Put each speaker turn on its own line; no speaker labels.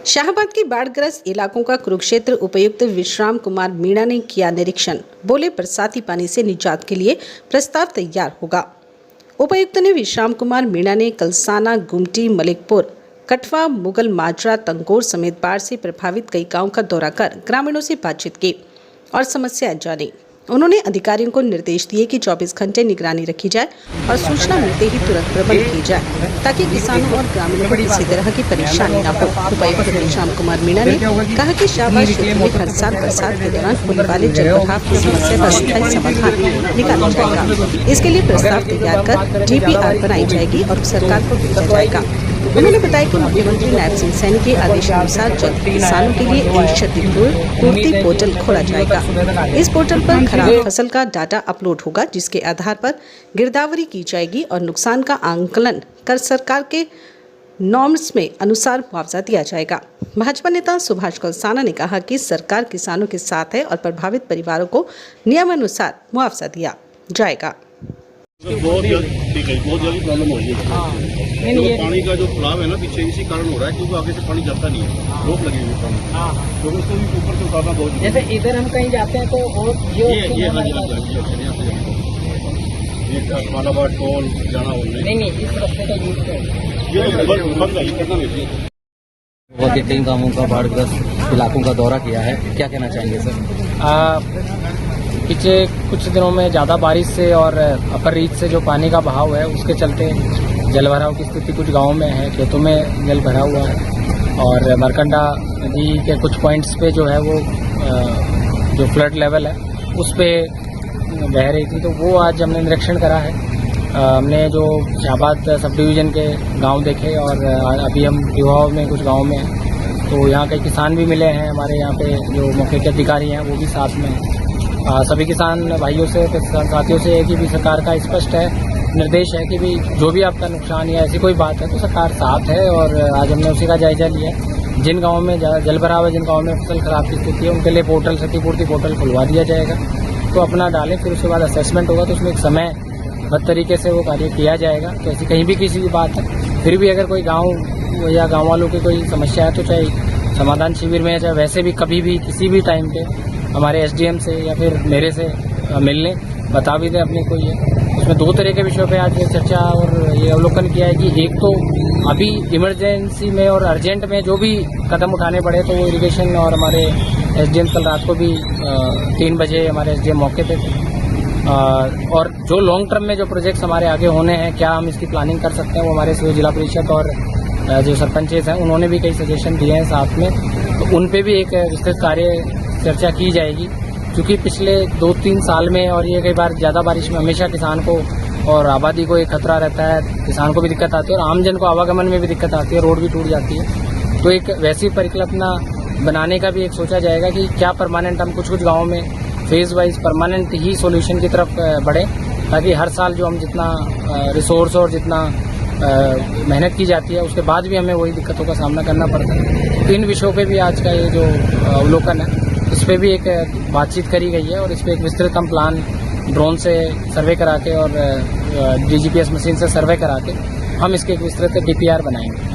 शाहबाद के बाढ़ग्रस्त इलाकों का कुरुक्षेत्र उपायुक्त विश्राम कुमार मीणा ने किया निरीक्षण। बोले, बरसाती पानी से निजात के लिए प्रस्ताव तैयार होगा। उपायुक्त ने विश्राम कुमार मीणा ने कलसाना, गुमटी, मलिकपुर, कटवा, मुगल माजरा, तंगोर समेत बाढ़ से प्रभावित कई गांवों का दौरा कर ग्रामीणों से बातचीत की और समस्याएं जानी। उन्होंने अधिकारियों को निर्देश दिए कि 24 घंटे निगरानी रखी जाए और सूचना मिलते ही तुरंत प्रबंध किए जाए ताकि किसानों और ग्रामीणों को किसी तरह की परेशानी न हो। उपायुक्त विश्राम कुमार मीणा ने कहा कि शाहबाद क्षेत्र में हर साल बरसात के दौरान होने वाले जलभराव की समस्या का स्थायी समाधान निकाला जाएगा। इसके लिए प्रस्ताव तैयार कर DPR बनाई जाएगी और सरकार को भेजा जाएगा। उन्होंने बताया कि मुख्यमंत्री नायब सिंह सैनी के आदेशानुसार जल्द किसानों के लिए एक क्षतिपूर्ति पोर्टल खोला जाएगा। इस पोर्टल पर खराब फसल का डाटा अपलोड होगा, जिसके आधार पर गिरदावरी की जाएगी और नुकसान का आंकलन कर सरकार के नॉर्म्स में अनुसार मुआवजा दिया जाएगा। भाजपा नेता सुभाष कलसाना ने कहा कि सरकार किसानों के साथ है और प्रभावित परिवारों को नियमानुसार मुआवजा दिया जाएगा।
बहुत जल्दी प्रॉब्लम हो रही है। तो पानी का जो फैलाव है ना पीछे इसी कारण हो रहा है, क्योंकि आगे से पानी जाता नहीं है, रोक लगी हुई पानी, तो उसको भी ऊपर से उतारना बहुत। जैसे इधर हम कहीं जाते हैं तो ये मालाबाद टोल जाना नहीं इस रास्ते का
बहुत ही कई गांवों का बाढ़ग्रस्त इलाकों का दौरा किया है, क्या कहना चाहेंगे सर?
पिछले कुछ दिनों में ज़्यादा बारिश से और अपर रीच से जो पानी का बहाव है उसके चलते जलभराव की स्थिति कुछ गांवों में है, खेतों में जल भरा हुआ है और मरकंडा नदी के कुछ पॉइंट्स पे जो है वो जो फ्लड लेवल है उस पे बह रही थी, तो वो आज हमने निरीक्षण करा है। हमने जो शाहबाद सब डिवीज़न के गांव देखे और अभी हम युवाओं में कुछ गाँव में हैं, तो यहाँ के किसान भी मिले हैं। हमारे यहाँ पे जो मौके के अधिकारी हैं वो भी साथ में हैं। सभी किसान भाइयों से, किसान साथियों से है कि भी सरकार का स्पष्ट है निर्देश है कि भी जो भी आपका नुकसान या ऐसी कोई बात है तो सरकार साथ है, और आज हमने उसी का जायजा लिया। जिन गाँवों में जल भराव है, जिन गाँवों में फसल खराब की स्थिति है, उनके लिए पोर्टल, क्षतिपूर्ति पोर्टल खुलवा दिया जाएगा। तो अपना डालें, फिर उसके बाद असेसमेंट होगा, तो उसमें एक समयबद्ध तरीके से वो कार्य किया जाएगा। तो ऐसी कहीं भी किसी भी बात है, फिर भी अगर कोई गाँव या गाँव वालों की कोई समस्या है तो चाहे समाधान शिविर में, चाहे वैसे भी कभी भी किसी भी टाइम पे हमारे SDM से या फिर मेरे से मिलने बता भी दें अपने को। ये उसमें दो तरह के विषयों पे आज चर्चा और ये अवलोकन किया है कि एक तो अभी इमरजेंसी में और अर्जेंट में जो भी कदम उठाने पड़े, तो वो इरिगेशन और हमारे SDM कल रात को भी 3 बजे हमारे SDM मौके पे थे। और जो लॉन्ग टर्म में जो प्रोजेक्ट्स हमारे आगे होने हैं, क्या हम इसकी प्लानिंग कर सकते हैं, वो हमारे जिला परिषद और जो सरपंचेज हैं उन्होंने भी कई सजेशन दिए हैं साथ में, तो उन पे भी एक विस्तृत कार्य चर्चा की जाएगी। क्योंकि पिछले 2-3 साल में और ये कई बार ज़्यादा बारिश में हमेशा किसान को और आबादी को एक खतरा रहता है, किसान को भी दिक्कत आती है और आमजन को आवागमन में भी दिक्कत आती है, रोड भी टूट जाती है। तो एक वैसी परिकल्पना बनाने का भी एक सोचा जाएगा कि क्या परमानेंट हम कुछ गाँवों में फेज वाइज परमानेंट ही सोल्यूशन की तरफ बढ़ें, ताकि हर साल जो हम जितना रिसोर्स और जितना मेहनत की जाती है उसके बाद भी हमें वही दिक्कतों का सामना करना पड़ता है। तो इन विषयों पे भी आज का ये जो अवलोकन है इस पे भी एक बातचीत करी गई है और इस पे एक विस्तृत हम प्लान ड्रोन से सर्वे करा के और DGPS मशीन से सर्वे करा के हम इसके एक विस्तृत DPR बनाएंगे।